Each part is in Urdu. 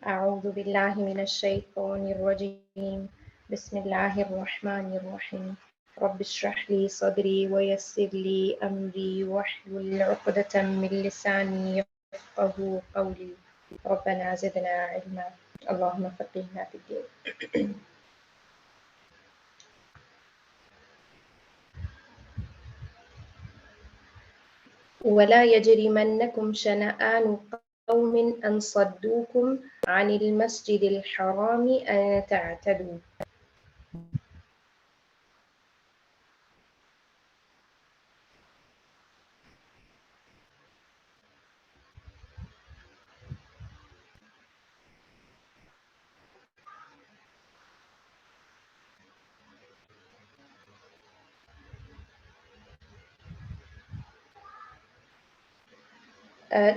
أعوذ بالله من الشيطان الرجيم بسم الله الرحمن الرحيم رب اشرح لي صدري ويسر لي أمري واحلل عقدة من لساني يفقهوا قولي ربنا زدنا علما اللهم فقهنا في الدين. ولا يجرمنكم شنآن قوم أن صدوكم عن المسجد الحرام أن تعتدوا.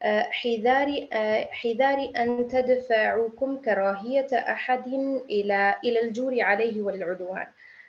حذار أن تدفعوكم كراهية أحد إلى الجور عليه والعدوان.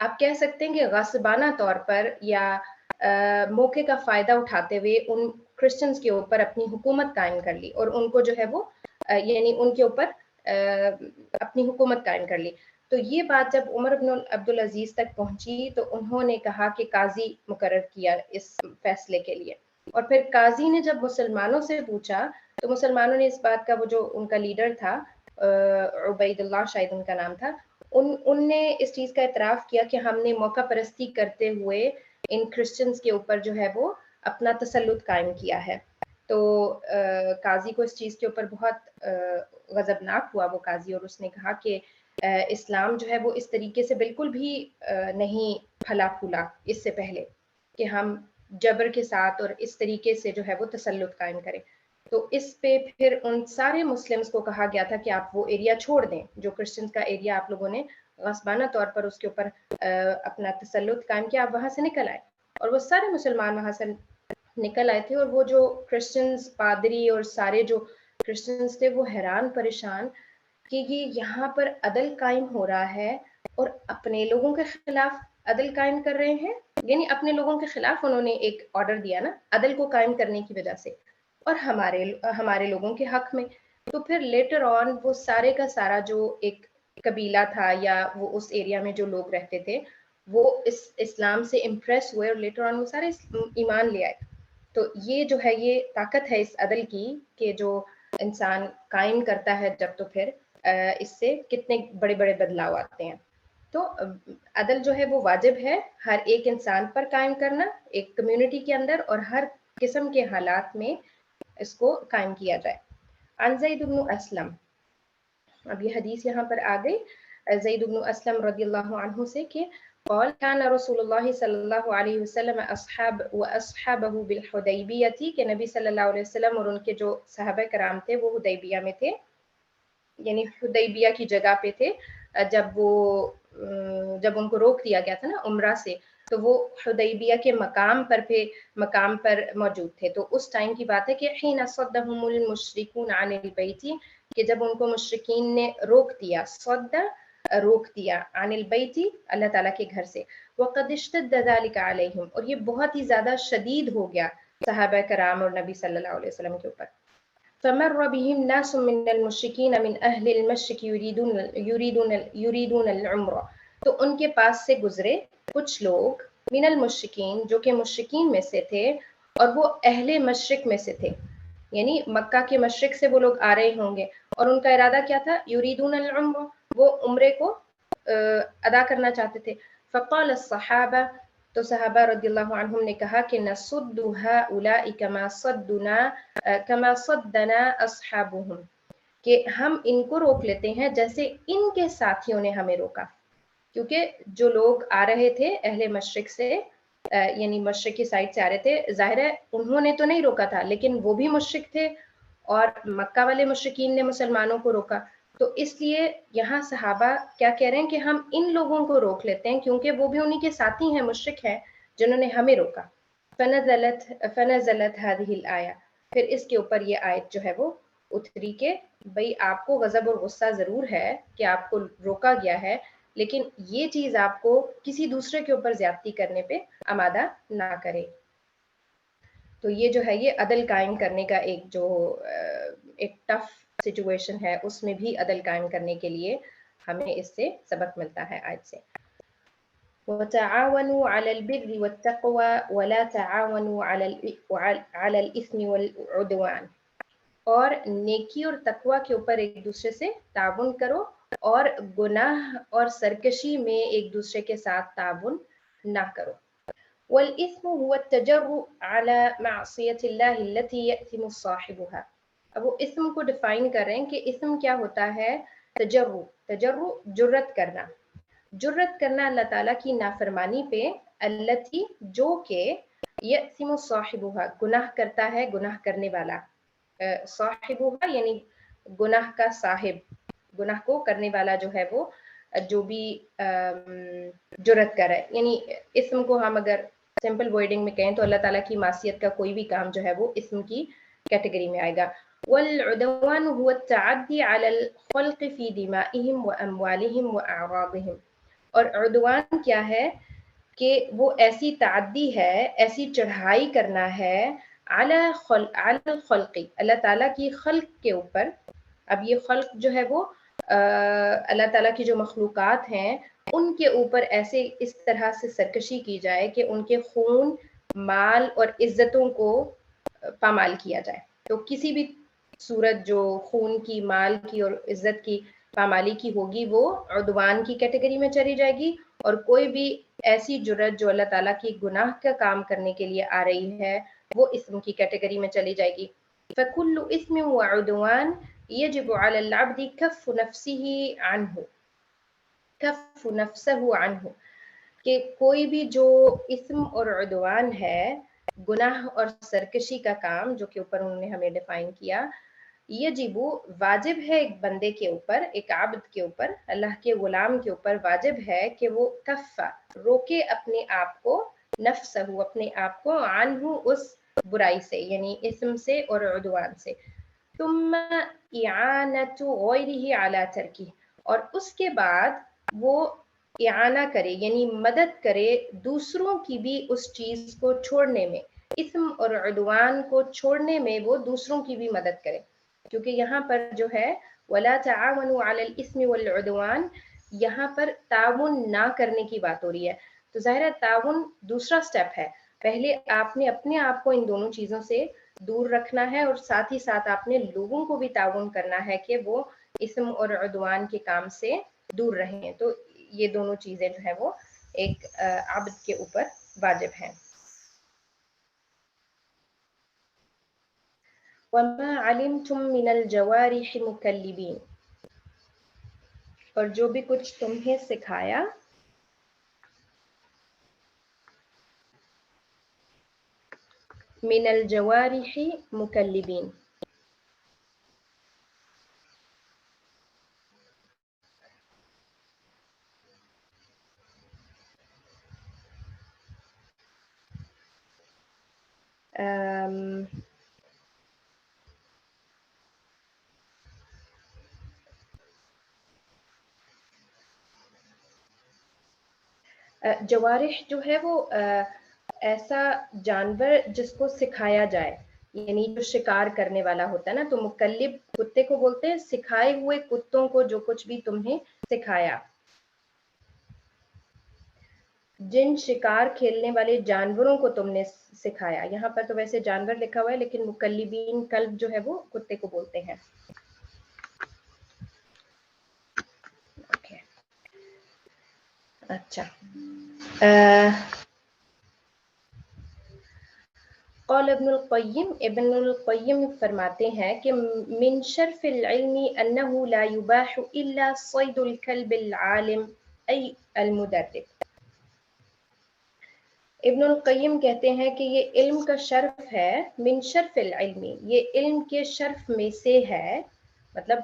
آپ کہہ سکتے ہیں کہ غصبانہ طور پر یا موقع کا فائدہ اٹھاتے ہوئے ان کرسچنز کے اوپر اپنی حکومت قائم کر لی اور ان کو جو ہے وہ یعنی ان کے اوپر اپنی حکومت قائم کر لی. تو یہ بات جب عمر بن عبدالعزیز تک پہنچی تو انہوں نے کہا کہ قاضی مقرر کیا اس فیصلے کے لیے. اور پھر قاضی نے جب مسلمانوں سے پوچھا تو مسلمانوں نے اس بات کا, وہ جو ان کا لیڈر تھا عبید اللہ شاید ان کا نام تھا, ان نے اس چیز کا اعتراف کیا کہ ہم نے موقع پرستی کرتے ہوئے ان کرسچنز کے اوپر جو ہے وہ اپنا تسلط قائم کیا ہے. تو قاضی کو اس چیز کے اوپر بہت غضبناک ہوا وہ قاضی, اور اس نے کہا کہ اسلام جو ہے وہ اس طریقے سے بالکل بھی نہیں پھلا پھولا اس سے پہلے کہ ہم جبر کے ساتھ اور اس طریقے سے جو ہے وہ تسلط قائم کریں. تو اس پہ پھر ان سارے مسلمز کو کہا گیا تھا کہ آپ وہ ایریا چھوڑ دیں جو کرسچنز کا ایریا آپ لوگوں نے غصبانہ طور پر اس کے اوپر اپنا تسلط قائم کیا, آپ وہاں سے نکل آئے. اور وہ سارے مسلمان وہاں سے نکل آئے تھے, اور وہ جو کرسچنز پادری اور سارے جو کرسچنز تھے وہ حیران پریشان کہ یہ یہاں پر عدل قائم ہو رہا ہے اور اپنے لوگوں کے خلاف عدل قائم کر رہے ہیں. یعنی اپنے لوگوں کے خلاف انہوں نے ایک آرڈر دیا نا عدل کو قائم کرنے کی وجہ سے, اور ہمارے لوگوں کے حق میں. تو پھر لیٹر آن وہ سارے کا سارا جو ایک قبیلہ تھا یا وہ اس ایریا میں جو لوگ رہتے تھے وہ اس اسلام سے امپریس ہوئے اور لیٹر آن وہ سارے ایمان لے آئے. تو یہ جو ہے یہ طاقت ہے اس عدل کی کہ جو انسان قائم کرتا ہے جب, تو پھر اس سے کتنے بڑے بڑے بدلاؤ آتے ہیں. تو عدل جو ہے وہ واجب ہے ہر ایک انسان پر قائم کرنا ایک کمیونٹی کے اندر, اور ہر قسم کے حالات میں اس کو قائم کیا جائے. عن زید بن اسلم, اب یہ حدیث یہاں پر آ گئی زید بن اسلم رضی اللہ عنہ سے کہ قال كان رسول اللہ صلی اللہ علیہ وسلم واصحابه بالحدیبیہ, کہ نبی صلی اللہ علیہ وسلم اور ان کے جو صحابہ کرام تھے وہ حدیبیہ میں تھے, یعنی حدیبیہ کی جگہ پہ تھے جب ان کو روک دیا گیا تھا نا عمرہ سے, تو وہ حدیبیہ کے مقام پر موجود تھے. تو اس ٹائم کی بات ہے کہ حين صدهم المشركون عن البيت, کہ جب ان کو مشرکین نے روک دیا, روک دیا عن البيت اللہ تعالیٰ کے گھر سے, وقد اشتد ذلك عليهم, اور یہ بہت ہی زیادہ شدید ہو گیا صحابہ کرام اور نبی صلی اللہ علیہ وسلم کے اوپر. فمر بهم ناس من المشركين من اهل المشرق يريدون العمرہ, تو ان کے پاس سے گزرے کچھ لوگ من المشرکین جو کہ مشرکین میں سے تھے اور وہ اہل مشرق میں سے تھے, یعنی مکہ کے مشرق سے وہ لوگ آ رہے ہوں گے اور ان کا ارادہ کیا تھا, یریدون العمرہ, وہ عمرے کو ادا کرنا چاہتے تھے. فقال الصحابہ, تو صحابہ رضی اللہ عنہم نے کہا کہ نصد هؤلاء كما صدنا اصحابهم, کہ ہم ان کو روک لیتے ہیں جیسے ان کے ساتھیوں نے ہمیں روکا. کیونکہ جو لوگ آ رہے تھے اہل مشرق سے یعنی مشرق کی سائڈ سے آ رہے تھے, ظاہر ہے انہوں نے تو نہیں روکا تھا لیکن وہ بھی مشرق تھے اور مکہ والے مشرکین نے مسلمانوں کو روکا. تو اس لیے یہاں صحابہ کیا کہہ رہے ہیں کہ ہم ان لوگوں کو روک لیتے ہیں کیونکہ وہ بھی انہی کے ساتھی ہیں, مشرک ہیں جنہوں نے ہمیں روکا. فنزلت هذه الآیہ, پھر اس کے اوپر یہ آیت جو ہے وہ اتری کہ بھئی آپ کو غضب اور غصہ ضرور ہے کہ آپ کو روکا گیا ہے, لیکن یہ چیز آپ کو کسی دوسرے کے اوپر زیادتی کرنے پہ آمادہ نہ کرے. تو یہ جو ہے یہ عدل قائم کرنے کا ایک ٹف سچویشن ہے, اس میں بھی عدل قائم کرنے کے لیے ہمیں اس سے سبق ملتا ہے آج سے. وَتَعَاوَنُوا عَلَى الْبِرِّ وَالتَّقْوَى وَلَا تَعَاوَنُوا عَلَى الْإِثْمِ وَالْعُدْوَانِ, اور نیکی اور تقوی کے اوپر ایک دوسرے سے تعاون کرو اور گناہ اور سرکشی میں ایک دوسرے کے ساتھ تعاون نہ کرو. والإثم هو التجرؤ على معصية الله التي يأثم صاحبها. اب وہ اسم کو ڈیفائن کر رہے ہیں کہ اسم کیا ہوتا ہے. تجرؤ جرت کرنا اللہ تعالیٰ کی نافرمانی پہ, التي جو کہ یأثم صاحبها گناہ کرتا ہے گناہ کرنے والا, صاحبها یعنی گناہ کا صاحب, گناہ کو کرنے والا جو ہے وہ جو بھی جرت کرے. یعنی اسم کو ہم اگر سمپل ورڈنگ میں کہیں تو اللہ تعالیٰ کی معصیت کا کوئی بھی کام جو ہے وہ اسم کی کیٹیگری میں آئے گا. والعدوان هو التعدي على الخلق في دمائهم وأموالهم وأعراضهم, اور عدوان کیا ہے کہ وہ ایسی تعدی ہے، ایسی چڑھائی کرنا ہے علی الخلق، اللہ تعالیٰ کی خلق کے اوپر. اب یہ خلق جو ہے وہ اللہ تعالیٰ کی جو مخلوقات ہیں ان کے اوپر ایسے اس طرح سے سرکشی کی جائے کہ ان کے خون، مال اور عزتوں کو پامال کیا جائے. تو کسی بھی صورت جو خون کی، مال کی اور عزت کی پامالی کی ہوگی وہ عدوان کی کیٹیگری میں چلی جائے گی. اور کوئی بھی ایسی جرت جو اللہ تعالیٰ کی گناہ کا کام کرنے کے لیے آ رہی ہے وہ اسم کی کیٹیگری میں چلی جائے گی. فَكُلُّ إِثْمٍ وَعُدْوَانٍ يَجِبُ عَلَى الْعَبْدِ كَفُّ نَفْسِهِ عَنْهُ، كَفُّ نَفْسَهُ عَنْهُ، کہ کوئی بھی جو اسم اور عدوان ہے، گناہ اور سرکشی کا کام جو کہ اوپر انہوں نے ہمیں ڈیفائن کیا، یجب واجب ہے ایک بندے کے اوپر، ایک عبد کے اوپر، اللہ کے غلام کے اوپر واجب ہے کہ وہ کفا روکے اپنے آپ کو، نفسہ اپنے آپ کو، عنہ اس برائی سے یعنی اسم سے اور عدوان سے. ثم اعانت غیرہ علی ترکہ، اور اس کے بعد وہ اعانہ کرے یعنی مدد کرے دوسروں کی بھی اس چیز کو چھوڑنے میں، اسم اور عدوان کو چھوڑنے میں وہ دوسروں کی بھی مدد کرے. کیونکہ یہاں پر جو ہے وَلَا تَعَاوَنُوا عَلَى الْإِثْمِ وَالْعُدْوَانِ، یہاں پر تعاون نہ کرنے کی بات ہو رہی ہے. تو ظاہر ہے تعاون دوسرا سٹیپ ہے، پہلے آپ نے اپنے آپ کو ان دونوں چیزوں سے دور رکھنا ہے اور ساتھ ہی ساتھ آپ نے لوگوں کو بھی تعاون کرنا ہے کہ وہ اسم اور عدوان کے کام سے دور رہیں. تو یہ دونوں چیزیں جو ہے وہ ایک عبد کے اوپر واجب ہیں. وَمَا عَلِمْتُم مِّنَ الْجَوَارِحِ مُكَلِّبِينَ، اور جو بھی کچھ تمہیں سکھایا من الجوارح مکلبین، جوارح جو ہے وہ ایسا جانور جس کو سکھایا جائے، یعنی جو شکار کرنے والا ہوتا ہے نا، تو مکلب کتے کو بولتے ہیں، سکھائے ہوئے کتوں کو جو کچھ بھی تمہیں سکھایا. جن شکار کھیلنے والے جانوروں کو تم نے سکھایا، یہاں پر تو ویسے جانور لکھا ہوا ہے لیکن مکلبین کلب جو ہے وہ کتے کو بولتے ہیں. اچھا، قال ابن القیم فرماتے ہیں کہ من شرف العلم انه لا يباح الا صید الكلب العالم ای المدرب. ابن القیم کہتے ہیں کہ یہ علم کا شرف ہے، من شرف العلم، یہ علم کے شرف میں سے ہے، مطلب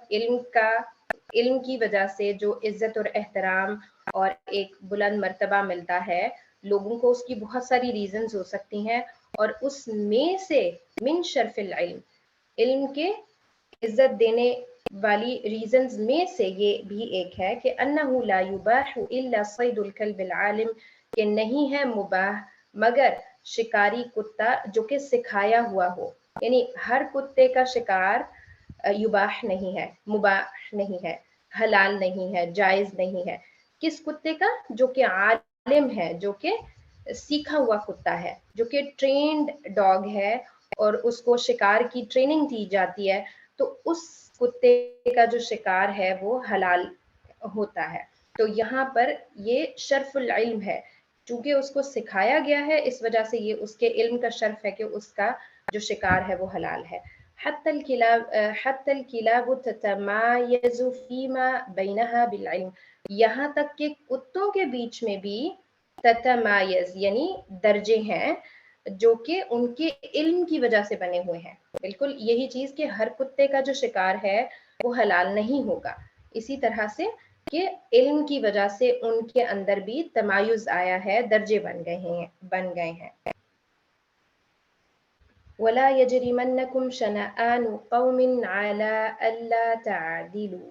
علم کی وجہ سے جو عزت اور احترام اور ایک بلند مرتبہ ملتا ہے لوگوں کو، اس کی بہت ساری ریزنز ہو سکتی ہیں، اور اس میں سے من شرف العلم، علم کے عزت دینے والی ریزنز میں سے یہ بھی ایک ہے کہ انہ لا یباح الا صید الکلب العالم، کہ نہیں ہے مباح مگر شکاری کتا جو کہ سکھایا ہوا ہو. یعنی ہر کتے کا شکار یباح نہیں ہے، مباح نہیں ہے، حلال نہیں ہے، جائز نہیں ہے. کس کتے کا؟ جو کہ عالم ہے، جو کہ سیکھا ہوا کتا ہے، جو کہ ٹرینڈ ڈاگ ہے اور اس کو شکار کی ٹریننگ دی جاتی ہے، تو اس کتے کا جو شکار ہے وہ حلال ہوتا ہے. تو یہاں پر یہ شرف العلم ہے، چونکہ اس کو سکھایا گیا ہے اس وجہ سے یہ اس کے علم کا شرف ہے کہ اس کا جو شکار ہے وہ حلال ہے. حتی الکلاب تتمایز فیما بینہا بالعلم، یہاں تک کہ کتوں کے بیچ میں بھی تتمایز یعنی درجے ہیں جو کہ ان کے علم کی وجہ سے بنے ہوئے ہیں. بالکل یہی چیز کہ ہر کتے کا جو شکار ہے وہ حلال نہیں ہوگا، اسی طرح سے کہ علم کی وجہ سے ان کے اندر بھی تمایز آیا ہے، درجے بن گئے ہیں. وَلَا يَجْرِمَنَّكُمْ شَنَآنُ قَوْمٍ عَلَىٰ أَلَّا تَعْدِلُوا،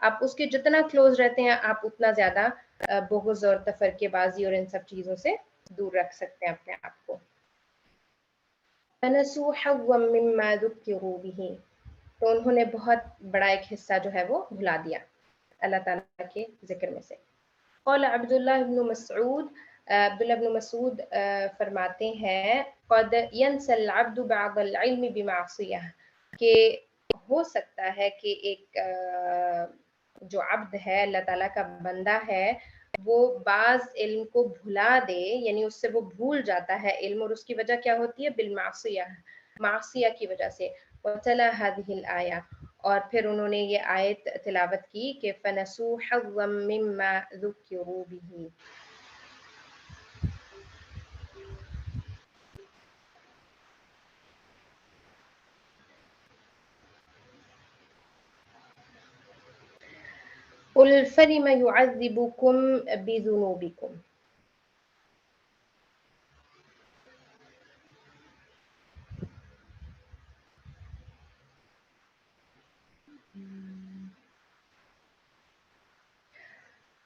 آپ اس کے جتنا کلوز رہتے ہیں آپ اتنا زیادہ بغض اور تفرقے بازی اور ان سب چیزوں سے دور رکھ سکتے ہیں اپنے آپ کو. فَنَسُوا حَظًّا مِّمَّا ذُكِّرُوا بِهِ، تو انہوں نے بہت بڑا ایک حصہ جو ہے وہ بھلا دیا اللہ تعالیٰ کے ذکر میں سے. قال عبداللہ بن مسعود، عبداللہ بن مسعود فرماتے ہیں قد ينسى العبد بعض العلم بمعصیہ، کہ ہو سکتا ہے کہ ایک جو عبد ہے اللہ تعالیٰ کا بندہ ہے وہ بعض علم کو بھلا دے، یعنی اس سے وہ بھول جاتا ہے علم، اور اس کی وجہ کیا ہوتی ہے؟ بالمعصیہ، معصیہ کی وجہ سے. وتلا هذه الآیہ، اور پھر انہوں نے یہ آیت تلاوت کی کہ فَنَسُوا حَظًّا مِّمَّا ذُكِّرُوا بِهِ. قُلْ فَلِمَ يُعَذِّبُكُم بِذُنُوبِكُم.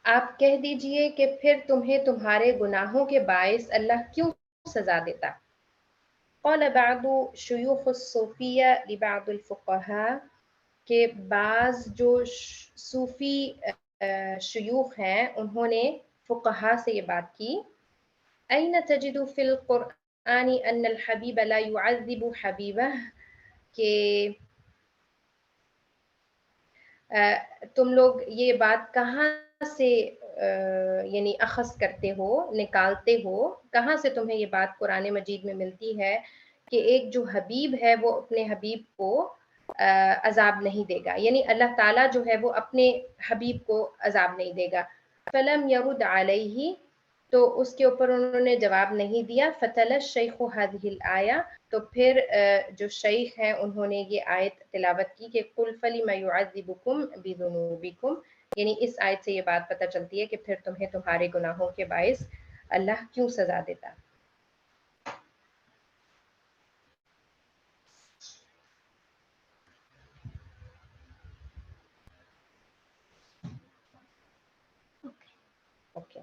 آپ کہہ دیجئے کہ پھر تمہیں تمہارے گناہوں کے باعث اللہ کیوں سزا دیتا. قال بعض شیوخ الصوفیہ لبعض الفقہاء، کہ بعض جو صوفی شیوخ ہیں انہوں نے فقہا سے یہ بات کی. أين تجد في القرآن أن الحبيب لا يعذب حبيبه، کہ تم لوگ یہ بات کہاں سے یعنی اخذ کرتے ہو، نکالتے ہو، کہاں سے تمہیں یہ بات قرآن مجید میں ملتی ہے کہ ایک جو حبیب ہے وہ اپنے حبیب کو عذاب نہیں دے گا، یعنی اللہ تعالیٰ جو ہے وہ اپنے حبیب کو عذاب نہیں دے گا. فلم یرد علیہ، تو اس کے اوپر انہوں نے جواب نہیں دیا. فتل الشیخ هذه الآیہ، تو پھر جو شیخ ہیں انہوں نے یہ آیت تلاوت کی کہ قل فلم یعذبکم بذنوبکم، یعنی اس آیت سے یہ بات پتہ چلتی ہے کہ پھر تمہیں تمہارے گناہوں کے باعث اللہ کیوں سزا دیتا. اوکے،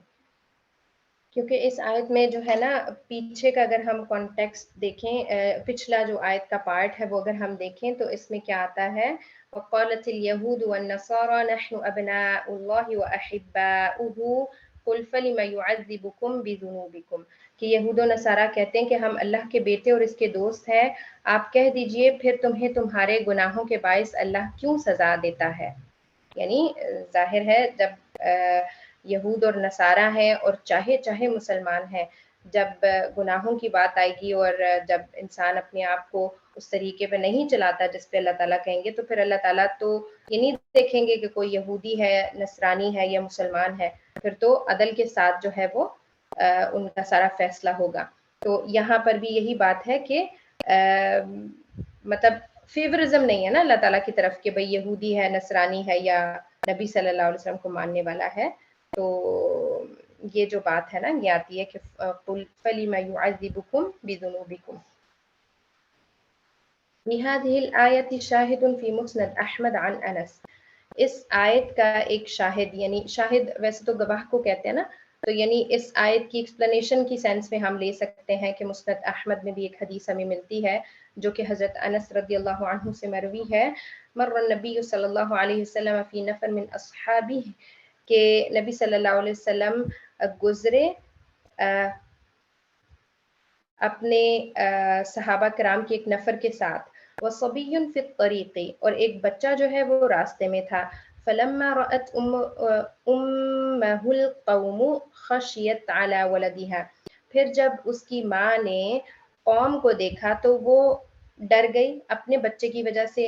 کیونکہ اس آیت میں جو ہے نا پیچھے کا اگر ہم کانٹیکسٹ دیکھیں، پچھلا جو آیت کا پارٹ ہے وہ اگر ہم دیکھیں تو اس میں کیا آتا ہے؟ وقالت اليهود والنصارى نحن ابناء الله واحباؤه قل فلم يعذبكم بذنوبكم، کہ یہود و نصارہ کہتے ہیں کہ ہم اللہ کے بیٹے اور اس کے دوست ہیں. آپ کہہ دیجئے پھر تمہیں تمہارے گناہوں کے باعث اللہ کیوں سزا دیتا ہے. یعنی ظاہر ہے جب یہود اور نصارہ ہیں اور چاہے مسلمان ہیں، جب گناہوں کی بات آئے گی اور جب انسان اپنے آپ کو اس طریقے پہ نہیں چلاتا جس پہ اللہ تعالیٰ کہیں گے، تو پھر اللہ تعالیٰ تو یہ نہیں دیکھیں گے کہ کوئی یہودی ہے، نصرانی ہے یا مسلمان ہے، پھر تو عدل کے ساتھ جو ہے وہ ان کا سارا فیصلہ ہوگا. تو یہاں پر بھی یہی بات ہے کہ مطلب فیورزم نہیں ہے نا اللہ تعالیٰ کی طرف کہ بھئی یہودی ہے، نصرانی ہے یا نبی صلی اللہ علیہ وسلم کو ماننے والا ہے. تو یہ جو بات ہے نا یہ آتی ہے کہ قُلْ فَلِمَ يُعَذِّبُكُمْ بِذُنُوبِكُمْ. بِهَذِهِ الْآيَةِ شَاهِدٌ فِي مُسْنَدِ أحمد عن انس، اس آیت کا ایک شاہد، یعنی شاہد ویسے تو گواہ کو کہتے ہیں نا، تو یعنی اس آیت کی ایکسپلینیشن کی سینس میں ہم لے سکتے ہیں کہ مسند احمد میں بھی ایک حدیث ہمیں ملتی ہے جو کہ حضرت انس رضی اللہ عنہ سے مروی ہے. مر النبی صلی اللہ علیہ وسلم فی نفر من اصحابہ، کہ نبی صلی اللہ علیہ وسلم گزرے اپنے صحابہ کرام کے ایک نفر کے ساتھ. وصبی فی الطریق، اور ایک بچہ جو ہے وہ راستے میں تھا. فلما رأت امہ القوم خشیت علی ولدها، پھر جب اس کی ماں نے قوم کو دیکھا تو وہ ڈر گئی اپنے بچے کی وجہ سے.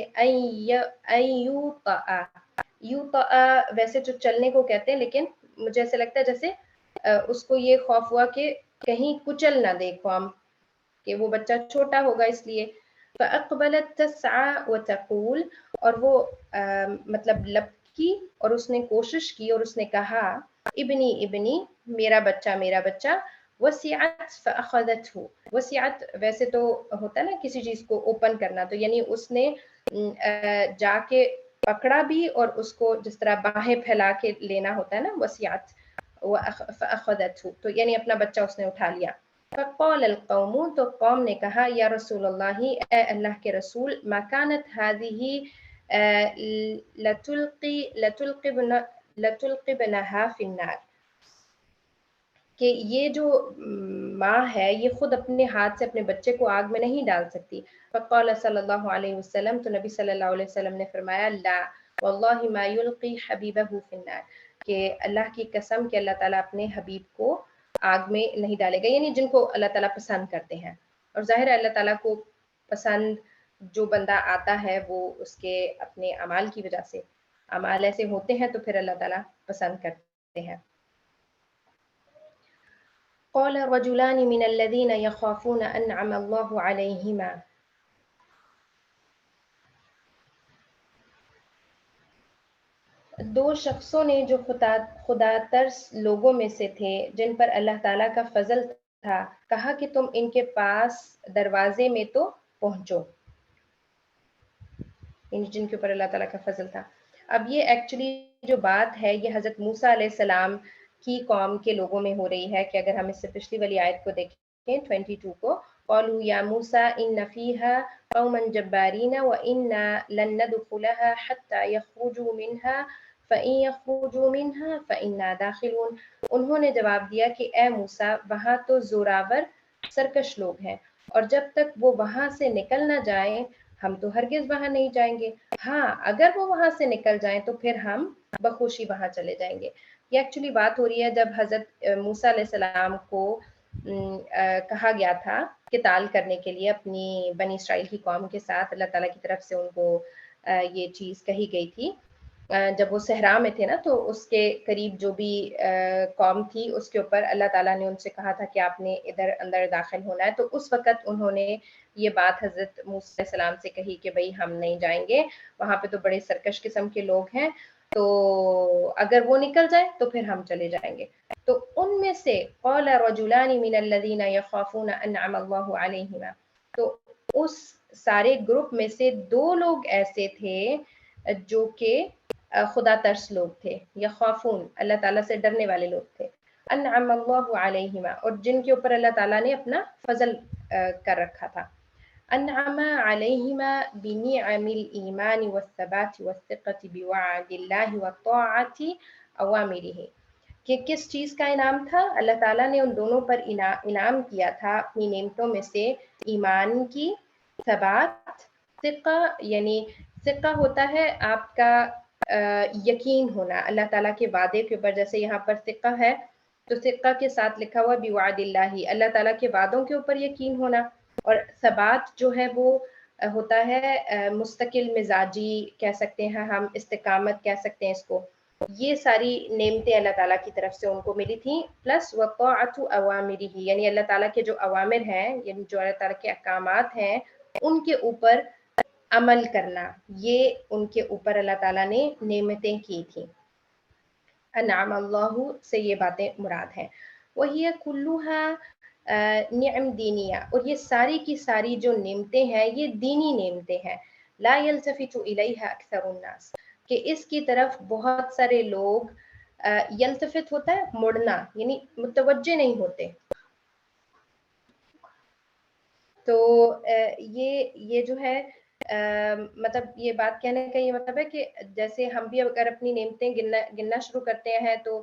یوطأ ویسے جو چلنے کو کہتے ہیں، لیکن مجھے ایسا لگتا ہے جیسے اس کو یہ خوف ہوا کہ کہیں کچل نہ دے قوم، کہ وہ بچہ چھوٹا ہوگا اس لیے. فَأَقْبَلَتْ تَسْعَى وَتَقُولُ، اور وہ مطلب لپکی اور اس نے کوشش کی اور اس نے کہا ابنی ابنی، میرا بچہ میرا بچہ. وسعت فأخذته، وسعت ویسے تو ہوتا ہے نا کسی چیز کو اوپن کرنا، تو یعنی اس نے جا کے پکڑا بھی اور اس کو جس طرح باہیں پھیلا کے لینا ہوتا ہے نا وسیعت، فأخذته، تو یعنی اپنا بچہ اس نے اٹھا لیا. فقال القوم، تو قوم نے کہا یا رسول اللہ، اے اللہ کے رسول، ما كانت هذه لتلقبنها في النار، کہ یہ جو ماں ہے یہ خود اپنے ہاتھ سے اپنے بچے کو آگ میں نہیں ڈال سکتی. فقال صلی اللہ علیہ وسلم، تو نبی صلی اللہ علیہ وسلم نے فرمایا لا واللہ ما یلقی حبیبہ فی النار، کہ اللہ کی قسم کہ اللہ تعالیٰ اپنے حبیب کو آگ میں نہیں ڈالے گا، یعنی جن کو اللہ تعالیٰ پسند کرتے ہیں. اور ظاہر ہے اللہ تعالیٰ کو پسند جو بندہ آتا ہے وہ اس کے اپنے اعمال کی وجہ سے، اعمال ایسے ہوتے ہیں تو پھر اللہ تعالیٰ پسند کرتے ہیں. قال رجلان من الذين يخافون أنعم الله عليهما، دو شخصوں نے جو خدا ترس لوگوں میں سے تھے جن پر اللہ تعالیٰ کا فضل تھا، کہا کہ تم ان کے پاس دروازے میں تو پہنچو، یعنی جن کے اوپر اللہ تعالیٰ کا فضل تھا. اب یہ ایکچولی جو بات ہے یہ حضرت موسیٰ علیہ السلام کی قوم کے لوگوں میں ہو رہی ہے، کہ اگر ہم اس سے پچھلی والی آیت کو دیکھیں 22 کو، قالوا یا موسیٰ ان فیہا قوما جبارین وإنا لن ندخلها حتى يخرجوا منها فإن يخرجوا منها فإنا داخلون. انہوں نے جواب دیا کہ اے موسیٰ وہاں تو زوراور سرکش لوگ ہیں، اور جب تک وہ وہاں سے نکل نہ جائیں ہم تو ہرگز وہاں نہیں جائیں گے. ہاں اگر وہ وہاں سے نکل جائیں تو پھر ہم بخوشی وہاں چلے جائیں گے. یہ ایکچولی بات ہو رہی ہے جب حضرت موسیٰ علیہ السلام کو کہا گیا تھا قتال کرنے کے لیے اپنی بنی اسرائیل کی قوم کے ساتھ، اللہ تعالیٰ کی طرف سے ان کو یہ چیز کہی گئی تھی. جب وہ صحرا میں تھے نا تو اس کے قریب جو بھی قوم تھی اس کے اوپر اللہ تعالیٰ نے ان سے کہا تھا کہ آپ نے ادھر اندر داخل ہونا ہے، تو اس وقت انہوں نے یہ بات حضرت موسیٰ علیہ السلام سے کہی کہ بھئی ہم نہیں جائیں گے، وہاں پہ تو بڑے سرکش قسم کے لوگ ہیں، تو اگر وہ نکل جائے تو پھر ہم چلے جائیں گے. تو ان میں سے قال رجلان من الذین یخافون انعم اللہ علیہما، تو اس سارے گروپ میں سے دو لوگ ایسے تھے جو کہ خدا ترس لوگ تھے، یخافون اللہ تعالیٰ سے ڈرنے والے لوگ تھے، انعم اللہ علیہما اور جن کے اوپر اللہ تعالیٰ نے اپنا فضل کر رکھا تھا. انعم علیہما بنعم الایمان والثبات والثقة بوعد اللہ وطاعت اوامرہ، کہ کس چیز کا انعام تھا؟ اللہ تعالیٰ نے ان دونوں پر انعام کیا تھا اپنی نعمتوں میں سے ایمان کی، ثبات، ثقہ، یعنی ثقہ ہوتا ہے آپ کا یقین ہونا اللہ تعالیٰ کے وعدے کے اوپر، جیسے یہاں پر ثقہ ہے تو ثقہ کے ساتھ لکھا ہوا بوعد اللہ، اللہ تعالیٰ کے وعدوں کے اوپر یقین ہونا. اور ثبات جو ہے وہ ہوتا ہے مستقل مزاجی کہہ سکتے ہیں ہم، استقامت کہہ سکتے ہیں اس کو. یہ ساری نعمتیں اللہ تعالیٰ کی طرف سے ان کو ملی تھیں، پلس وطاعت اوامرہ، یعنی اللہ تعالیٰ کے جو اوامر ہیں، یعنی جو اللہ تعالیٰ کے احکامات ہیں ان کے اوپر عمل کرنا، یہ ان کے اوپر اللہ تعالیٰ نے نعمتیں کی تھیں. انعام اللہ سے یہ باتیں مراد ہیں. وہی کلھا نعم دینیہ، اور یہ ساری کی ساری جو نعمتیں ہیں یہ دینی نعمتیں ہیں. لا یلتفت الیہا اکثر الناس، کہ اس کی طرف بہت سارے لوگ، یلتفت ہوتا ہے مڑنا، یعنی متوجہ نہیں ہوتے. تو یہ جو ہے مطلب یہ بات کہنے کا یہ مطلب ہے کہ جیسے ہم بھی اگر اپنی نعمتیں گننا شروع کرتے ہیں تو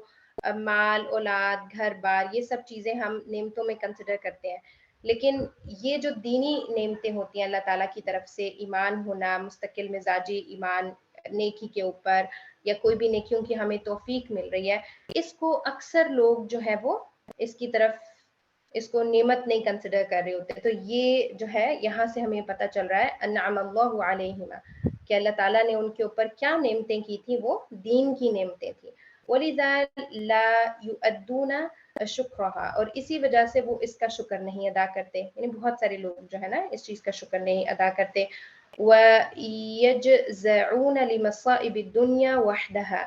مال، اولاد، گھر بار، یہ سب چیزیں ہم نعمتوں میں کنسیڈر کرتے ہیں، لیکن یہ جو دینی نعمتیں ہوتی ہیں اللہ تعالیٰ کی طرف سے، ایمان ہونا، مستقل مزاجی ایمان نیکی کے اوپر، یا کوئی بھی نیکیوں کی ہمیں توفیق مل رہی ہے، اس کو اکثر لوگ جو ہے وہ اس کی طرف، اس کو نعمت نہیں کنسیڈر کر رہے ہوتے. تو یہ جو ہے یہاں سے ہمیں پتہ چل رہا ہے انعم اللہ علیہما، کہ اللہ تعالیٰ نے ان کے اوپر کیا نعمتیں کی تھیں، وہ دین کی نعمتیں تھیں. وَلِذَا لَا يُؤَدُّونَ شُكْرَهَا، اور اسی وجہ سے وہ اس کا شکر نہیں ادا کرتے، یعنی بہت سارے لوگ جو ہے نا اس چیز کا شکر نہیں ادا کرتے. وَيَجْزَعُونَ لِمَصَائِبِ الدُّنْيَا وَحْدَهَا،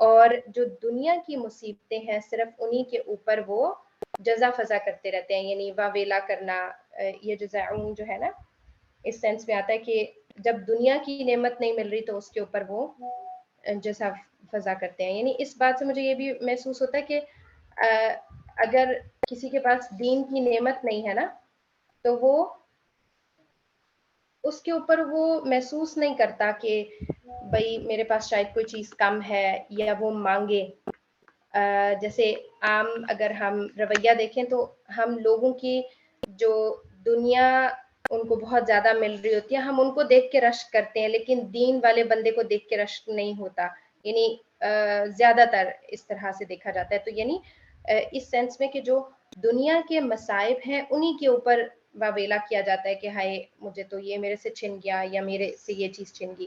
اور جو دنیا کی مصیبتیں ہیں صرف انہی کے اوپر وہ جزا فضا کرتے رہتے ہیں، یعنی واویلا کرنا. یہ جزاؤن جو ہے نا اس سینس میں آتا ہے کہ جب دنیا کی نعمت نہیں مل رہی تو اس کے اوپر وہ جیسا فضا کرتے ہیں. یعنی اس بات سے مجھے یہ بھی محسوس ہوتا ہے کہ اگر کسی کے پاس دین کی نعمت نہیں ہے نا تو وہ اس کے اوپر وہ محسوس نہیں کرتا کہ بھائی میرے پاس شاید کوئی چیز کم ہے یا وہ مانگے. جیسے عام اگر ہم رویہ دیکھیں تو ہم لوگوں کی جو دنیا ان کو بہت زیادہ مل رہی ہوتی ہے ہم ان کو دیکھ کے رشک کرتے ہیں لیکن دین والے بندے کو دیکھ کے رشک نہیں ہوتا. یعنی زیادہ تر اس طرح سے دیکھا جاتا ہے. تو یعنی اس سینس میں کہ جو دنیا کے مصائب ہیں انہی کے اوپر واویلا کیا جاتا ہے کہ ہائے مجھے تو یہ میرے سے چھن گیا یا میرے سے یہ چیز چھن گئی.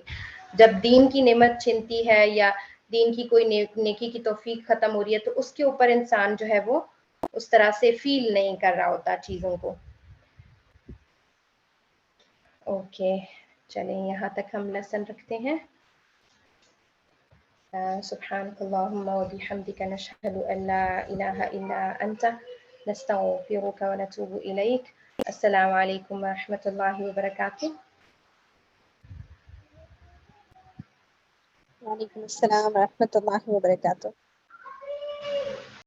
جب دین کی نعمت چھنتی ہے یا دین کی کوئی نیکی کی توفیق ختم ہو رہی ہے تو اس کے اوپر انسان جو ہے وہ اس طرح سے فیل نہیں کر رہا ہوتا چیزوں کو. اوکے چلیں یہاں تک ہم لیسن رکھتے ہیں. سبحانك اللهم وبحمدك نشهد أن لا إله إلا أنت نستغفرك ونتوب إليك. السلام عليكم ورحمة الله وبركاته. وعلیکم السلام ورحمۃ اللہ وبرکاتہ.